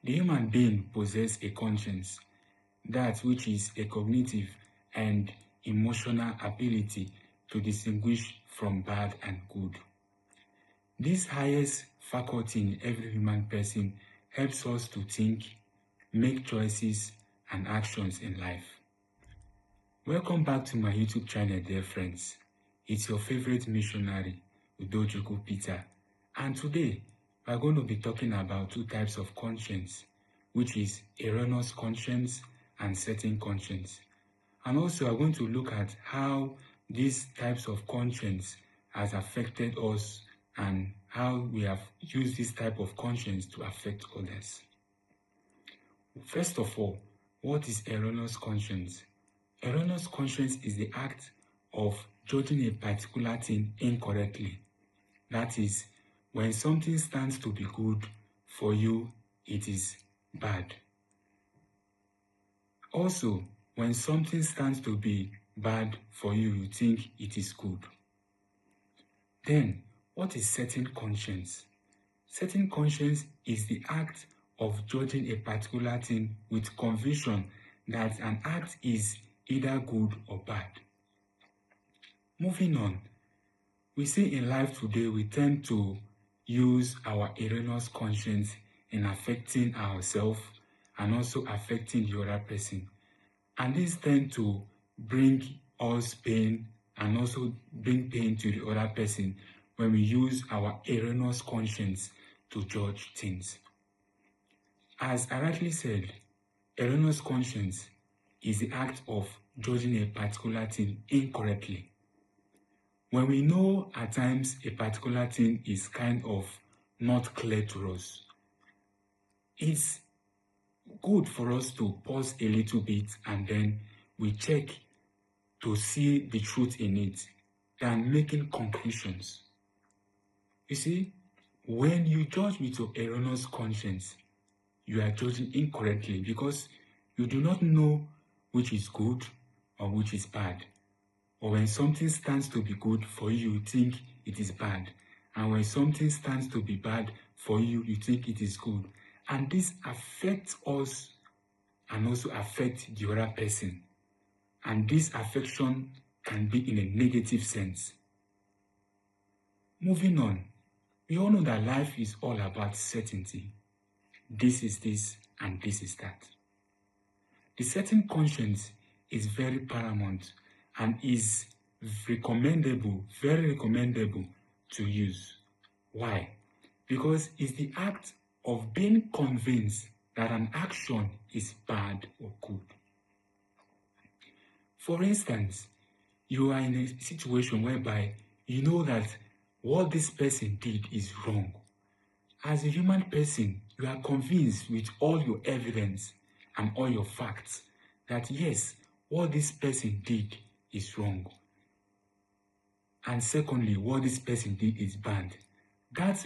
The human being possesses a conscience, that which is a cognitive and emotional ability to distinguish from bad and good. This highest faculty in every human person helps us to think, make choices, and actions in life. Welcome back to my YouTube channel, dear friends. It's your favorite missionary, Udochukwu Peter, and today we are going to be talking about two types of conscience, which is erroneous conscience and certain conscience. And also we're going to look at how these types of conscience has affected us and how we have used this type of conscience to affect others. First of all, what is erroneous conscience? Erroneous conscience is the act of judging a particular thing incorrectly. That is, when something stands to be good for you, it is bad. Also, when something stands to be bad for you, you think it is good. Then, what is certain conscience? Certain conscience is the act of judging a particular thing with conviction that an act is either good or bad. Moving on, we see in life today we tend to use our erroneous conscience in affecting ourselves and also affecting the other person. And this tend to bring us pain and also bring pain to the other person when we use our erroneous conscience to judge things. As I rightly said, erroneous conscience is the act of judging a particular thing incorrectly. When we know at times a particular thing is kind of not clear to us, it's good for us to pause a little bit and then we check to see the truth in it than making conclusions. You see, when you judge with your erroneous conscience, you are judging incorrectly because you do not know which is good or which is bad. Or when something stands to be good for you, you think it is bad. And when something stands to be bad for you, you think it is good. And this affects us and also affects the other person. And this affection can be in a negative sense. Moving on, we all know that life is all about certainty. This is this and this is that. The certain conscience is very paramount and is very recommendable to use. Why? Because it's the act of being convinced that an action is bad or good. For instance, you are in a situation whereby you know that what this person did is wrong. As a human person, you are convinced with all your evidence and all your facts that yes, what this person did is wrong. And secondly, what this person did is bad. That